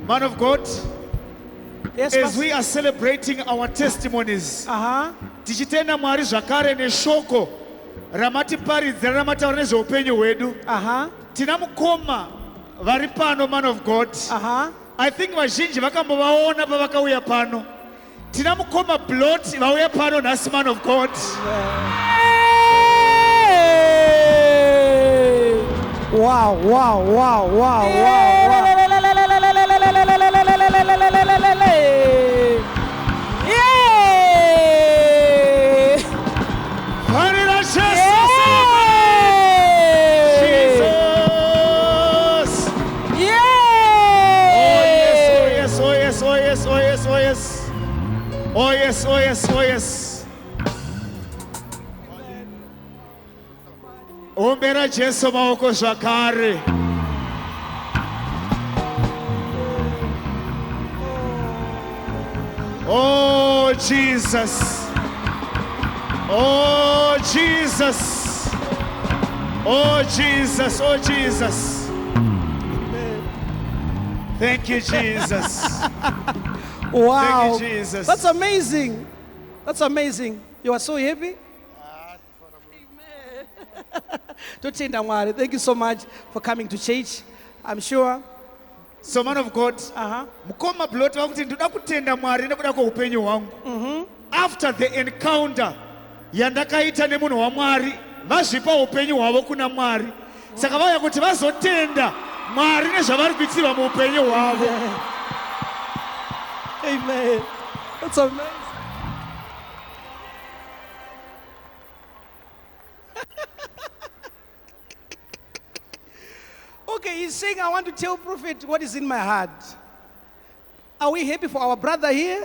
Man of God, Yes, as Pastor. we are celebrating our testimonies, Uh-huh. tichitenda Mwari zvakare neshoko ramatiparidzira ramataura nezveupenyu hwedu. Uh-huh. Tina mukoma vari pano, man of God. Uh-huh. I think vazhinji vakambovaona pavakauya pano. Tina mukoma Blot vauya pano nhasi, man of God. Hey! Wow, wow, wow, wow, wow, wow. Yay! Vanhu Jesus! Yay! Oh yes, oh yes, oh yes, oh yes. Oh yes, oh yes, oh yes. Ombera Jesu maoko zvakare. Oh Jesus. Oh Jesus. Oh Jesus. Oh Jesus. Thank you, Jesus. Wow. Thank you, Jesus. That's amazing. That's amazing. You are so happy? Amen. Thank you so much for coming to church. I'm sure. So, man of God, Uh-huh. mukoma Blot vakuti ndoda kutenda Mwari nekuda kweupenyu hwangu. After the encounter yandakaita nemunhu waMwari, vazvipa upenyu hwavo kuna Mwari. Saka vauya kuti vazotenda Mwari nezvavari kuitirwa muupenyu hwavo. Amen. That's amazing. Okay, he's saying, I want to tell Prophet what is in my heart. Are we happy for our brother here?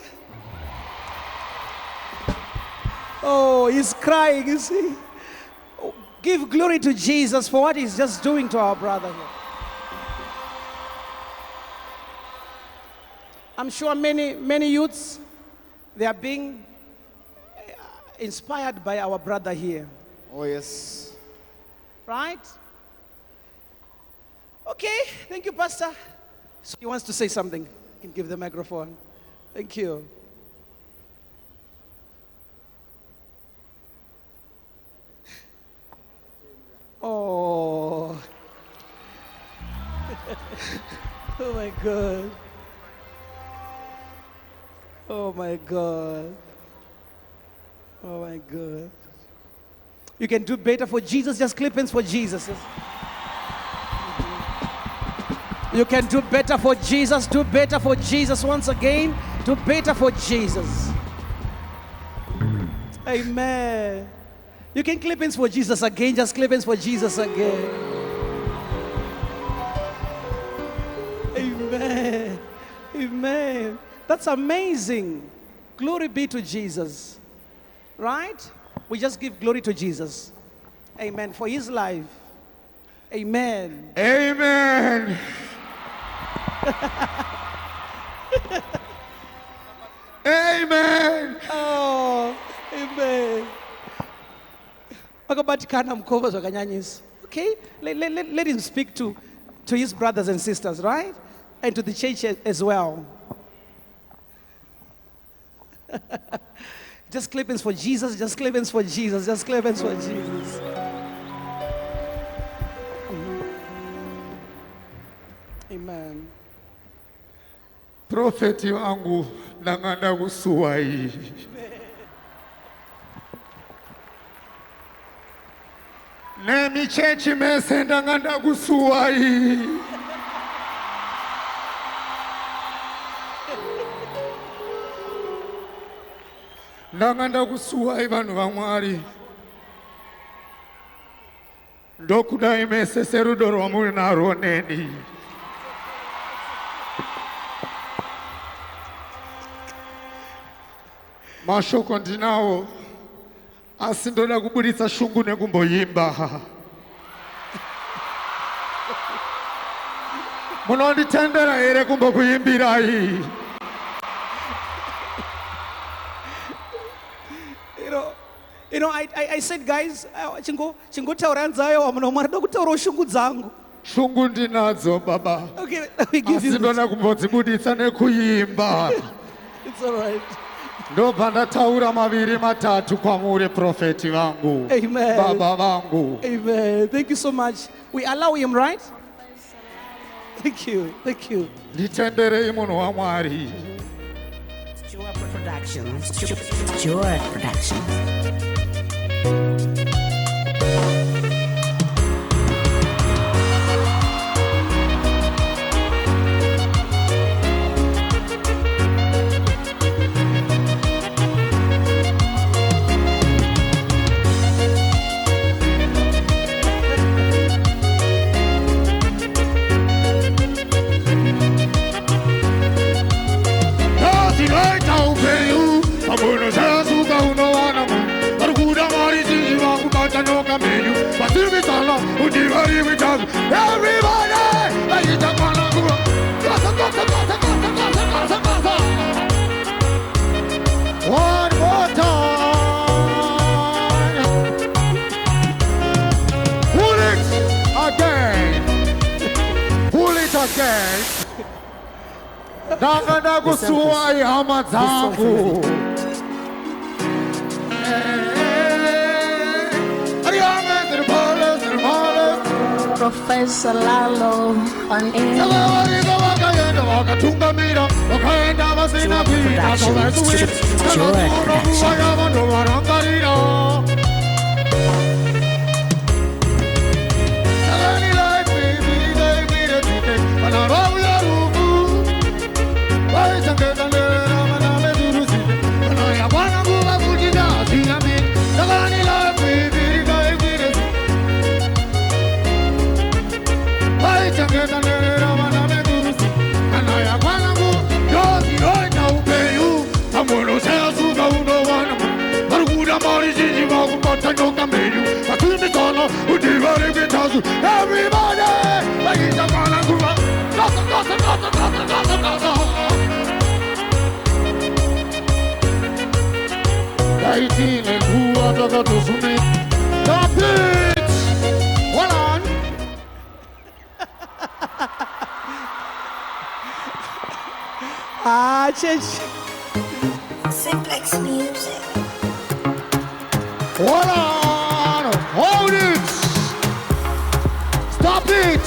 Oh, he's crying, you see. Oh, give glory to Jesus for what he's just doing to our brother here. I'm sure many youths, they are being inspired by our brother here. Oh yes. Right? Okay, thank you, Pastor. So he wants to say something. You can give the microphone. Thank you. Oh. Oh my God. Oh my God. Oh my God. You can do better for Jesus. Just clap hands for Jesus. You can do better for Jesus. Do better for Jesus once again. Do better for Jesus. Amen. You can clap hands for Jesus again. Just clap hands for Jesus again. Amen. Amen. That's amazing. Glory be to Jesus. Right? We just give glory to Jesus. Amen. For his life. Amen. Amen. Amen. Oh, amen. Okay, let him speak to his brothers and sisters, right? And to the church as well. Just clap hands for Jesus, just clap hands for Jesus, just clap hands for Jesus. Amen. Profeti wangu nang'anda kusuwai. Nemi chechi mese nang'anda kusuwai. Nang'anda kusuwai vanhu vaMwari. Ndokudai mese serudo rwamuri narwo neni. Mashoko ndinawo asi ndoda kuburitsa shungu nekumboyimba. Munonditendera here kumbokuyimbirai. You know, I said, guys, chingotaura nzayo wamuno mwari da kutaura shungu dzangu. shungu ndinadzo baba. Okay, let me give you Asi ndona kumbodzibuditsa nekuimba. It's all right. Ndobva ndataura maviri matatu kwamuri profeti vangu. Amen. Baba vangu. Amen. Thank you so much. We allow him, right? Thank you. Thank you. Nditenderei munhu waMwari. Joy Production. Joy Production. One more time. Pull it again. Pull it again. Nakanda kusuwa ihama zangu. Professor Lalo on air. Stop it! Hold on. Church. Simplex Music. Hold on. Hold it. Stop it.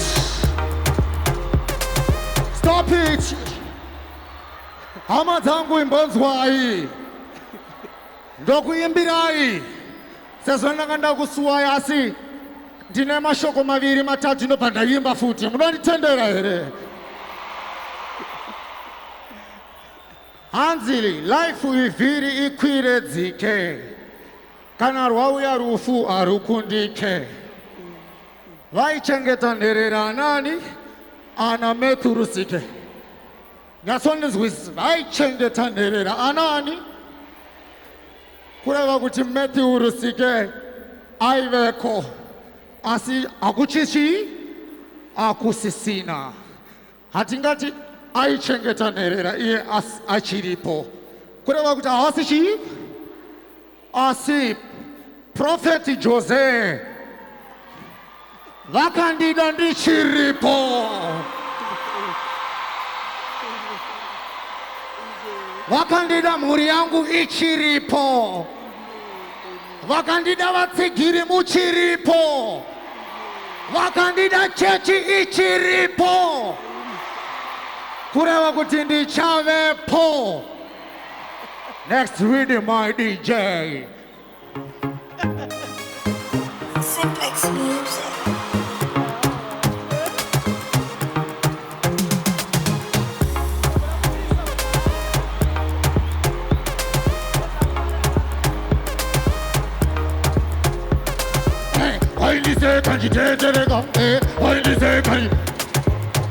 Stop it. Hama dzangu imbonzwai. Ndokuimbirai. Sezvo ndakanda kusuwa asi ndine mashoko maviri matatu ndobva ndaimba futi. Munonditendera here? Hanzili life ivhiri ikwire dzike. Kana rwauya rufu arukundike. Vaichengeta nherera anani? Ana Methurusike. Nyatsondinzwisisa. Vaichengeta nherera anani? Kureva kuti Methurusike aiveko. Asi akuchichi? Akusisina. Hatingati aichengeta nherera iye achiripo. Kureva kuti haasi chii? Asi Prophet Jose vakandida ndichiripo. Vakandida mhuri yangu ichiripo. Vakandida vatsigiri muchiripo. Vakandida chechi ichiripo. Kureva kuti ndichavepo. Next rhythm, my DJ. Simplex Music.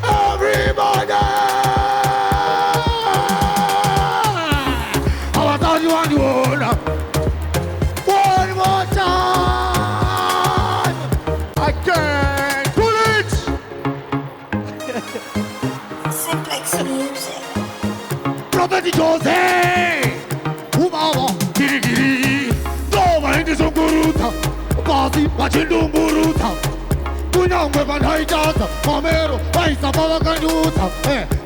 Everybody! One more time! Again! Pull it! Simplex Music. Prophet Jose! Umawa! Girigiri! Dova hindi sungguruta! Basi wachindumburuta! kunyangwe vandaitaza mamero vaisa pavakandudza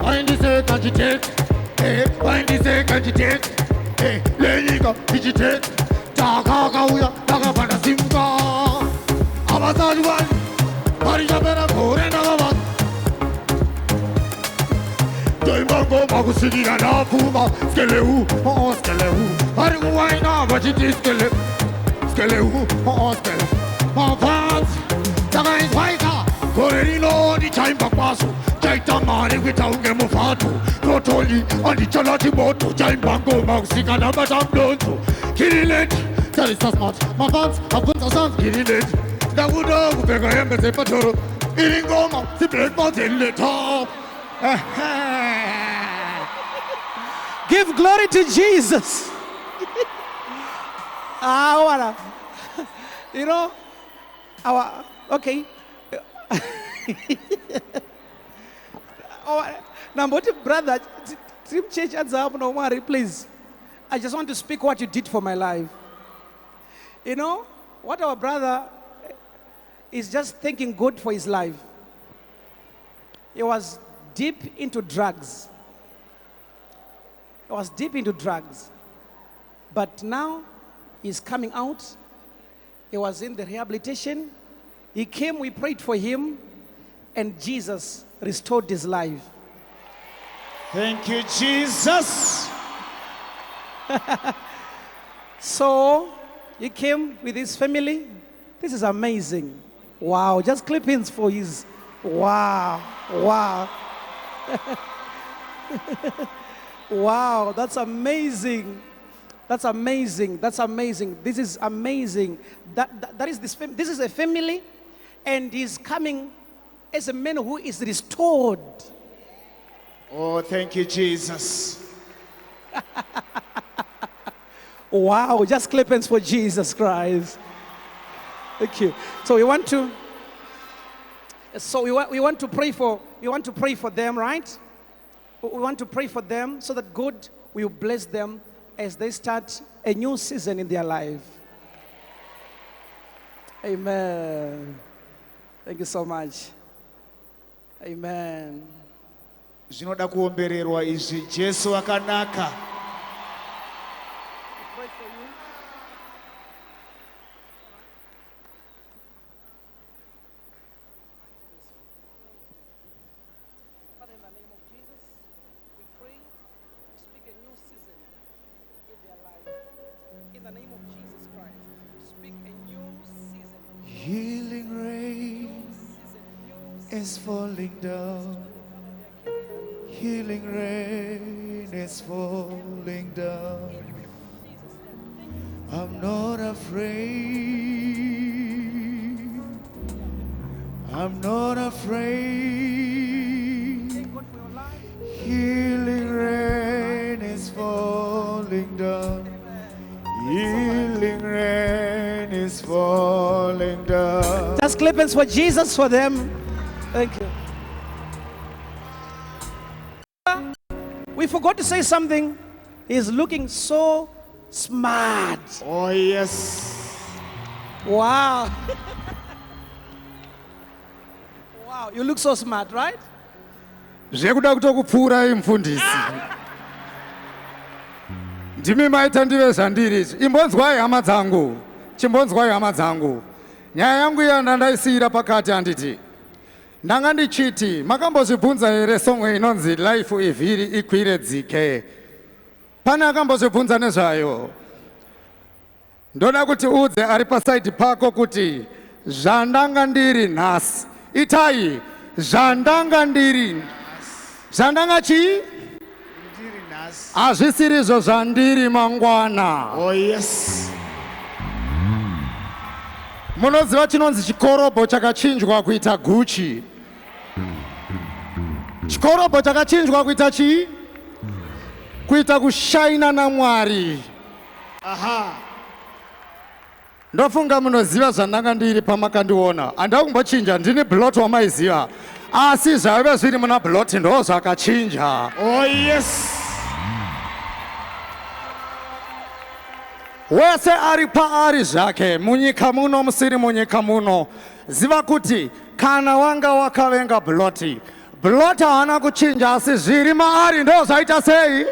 vaindiseka chitete vaindiseka chitete lenyika ichitete takakauya takabva ndasimuka havasati vani varichapera gore ndakavasa toimbangoma kusvikira ndapfuma skeleu skeleu vari kuwaina vachiti skeleu skeleu skele mabhanzi takaizwaika gore rino ndichaimba kwazo chaita mari kuita unge mufato totoli andichalati moto chaimba ngoma kusvika ndabata mudonzo kirileti tarisa smart mabhanzi abvunza sanzi kirileti ndakuda kupfeka hembe dzepatoro iri ngoma sibredmazelileta. Give glory to Jesus. You know, okay. Now, brother, Trim Church adds up, no worry, please. I just want to speak what you did for my life. You know, what our brother is just thinking good for his life. He was deep into drugs. He was deep into drugs. But now he's coming out. He was in the rehabilitation. He came, we prayed for him, and Jesus restored his life. Thank you, Jesus. So he came with his family. This is amazing. Wow, just clip hands for his, wow. Wow, that's amazing. That's amazing. That's amazing. This is amazing. This is a family, and he's coming as a man who is restored. Oh, thank you, Jesus. Wow, just clap hands for Jesus Christ. Thank you. So we want to pray for them, right? We want to pray for them so that God will bless them as they start a new season in their life. Amen. Thank you so much. Amen. Zvinoda kuombererwa izvi. Jesu akanaka. Pray for you. Father, in the name of Jesus, we pray, speak a new season in their life. In the name of Jesus Christ, speak a new season. Healing rain is falling down. Healing rain is falling down. I'm not afraid. I'm not afraid. Healing rain is falling down. Healing rain is falling down. Just clap hands for Jesus for them. Thank you. We forgot to say something. He's looking so smart. Oh, yes. Wow. Wow, you look so smart, right? zvekuda kutokupfuurai mufundisi ndimi maita ndive zvandiri izvi. Imbonzwai hama dzangu, chimbonzwai hama dzangu. Nyaya yangu iya ndandaisiyira pakati handiti ndanga ndichiti makambozvibvunza here songwe inonzi life ivhiri ikwire dzike. Pane akambozvibvunza nezvayo. Ndoda kuti udze ari pasaidi pako kuti zvandanga ndiri nhasi. Itai zvandanga ndiri. Zvandanga chii? Hazvisirizvo zvandiri mangwana. Oh, yes. Munoziva chinonzi chikorobho chakachinjwa kuita Gucci. Chikorobho chakachinjwa kuita chii? Kuita kushaina naMwari. Aha. Ndofunga munoziva zvandanga ndiri pamakandiona. Handina kumbochinja, ndini Blot wamaiziva. Asi zvaive zviri muna Blot ndo zvakachinja. Oh, yes. Wese ari paari zvake, munyika muno musiri munyika muno. Ziva kuti kana wanga wakavenga Bloti, Blot haana kuchinja asi zviri maari ndo zvaita sei?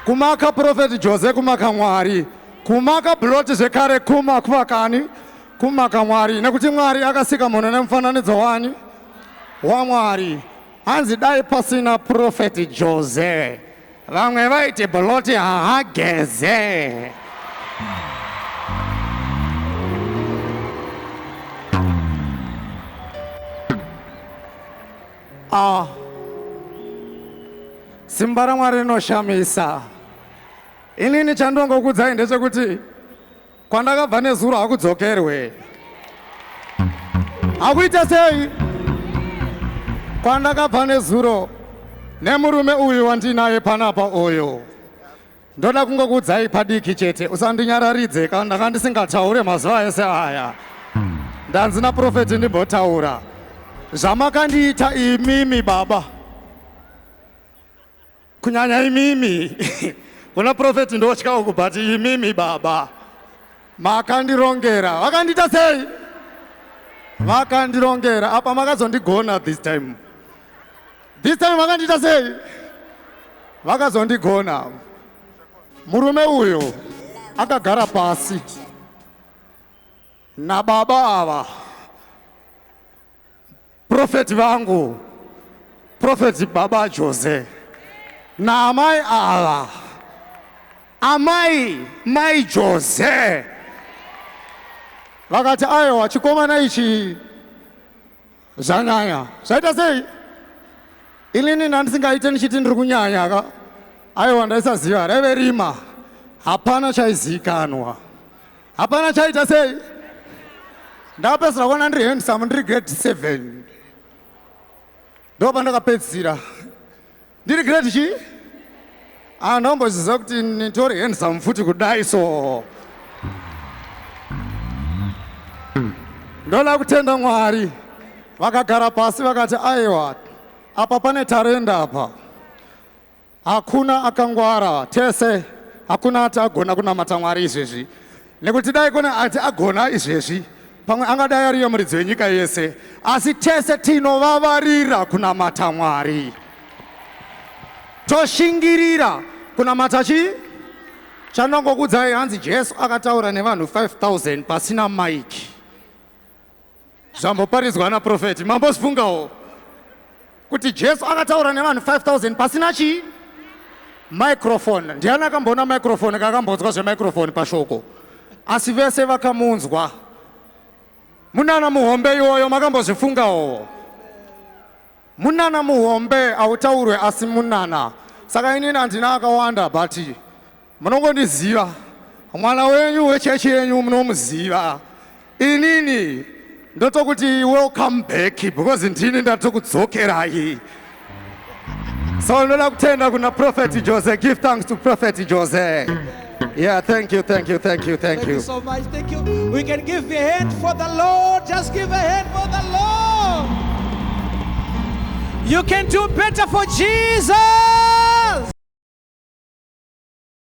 Kumaka Prophet Jose kumaka Mwari, kumaka Blot zvekare kumakani kumaka Mwari, nekuti Mwari akasika munhu nemufananidzo wani waMwari. Hanzi dai pasina Prophet Jose, vamwe vaiti Blot haageze. Simba raMwari rinoshamisa. Inini chandongokuudzai ndechekuti kwandakabva nezuro hakudzokerwe. Hakuita sei? Kwandakabva nezuro nemurume uyu wandinaye panapa uyu, ndoda kungokuudzai padiki chete, usandinyararidze kana ndanga ndisingataure mazuva ese aya. Ndanzi naprofeti ndimbotaura zvamakandiita imimi baba, kunyanya imimi kuna profeti ndotya uku, but imimi baba makandirongera. Vakandiita sei? Vakandirongera. Apa makazondigona this time. This time vakandiita sei? Vakazondigona. Murume uyu akagara pasi nababa ava, profeti vangu, profeti baba Jose, na amai ava, amai mai Jose. Vakati aiwa chikomana ichi zvanyanya. Zvaita sei? Inini ndandisingaite ndichiti ndiri kunyanya ka. Aiwa ndaisaziva raive rima, hapana chaizikanwa, hapana chaita sei. Ndakapedzisira kuona ndiri handsome ndiri grade 7. Ndo pandakapedzisira ndiri grade chi? Ndomboziva kuti nditori handsome futi kudai so. Ndoda kutenda Mwari. Vakagara pasi vakati aiwa, apa pane tarenda apa. Hakuna akangwara tese, hakuna ati agona kunamata Mwari izvezvi. Nekuti dai kuna ati agona izvezvi, pamwe angadai ari muridzi wenyika yese, asi tese tinovavarira kunamata Mwari. Toshingirira kunamata chi? Chandongokuudzai hanzi Jesu akataura nevanhu 5,000 pasina maiki. Zvamboparidzwa naprofeti. Mambozvifungawo kuti Jesu akataura nevanhu 5,000 pasina chi? Microphone. Ndiani akamboona microphone kakambonzwa zvemicrophone pashoko? Asi vese vakamunzwa. Munana muhombe iwoyo makambozvifungawo? Munana muhombe hautaurwe asi munana. Saka inini handina akawanda, but munongondiziva. Mwana wenyu wechechi yenyu munomuziva. Inini ndotokuti welcome back because ndini ndatokudzokerai. So ndoda kutenda kuna Prophet Jose. Give thanks to Prophet Jose. Yeah, thank you. Thank you so much. Thank you. We can give a hand for the Lord. Just give a hand for the Lord. You can do better for Jesus.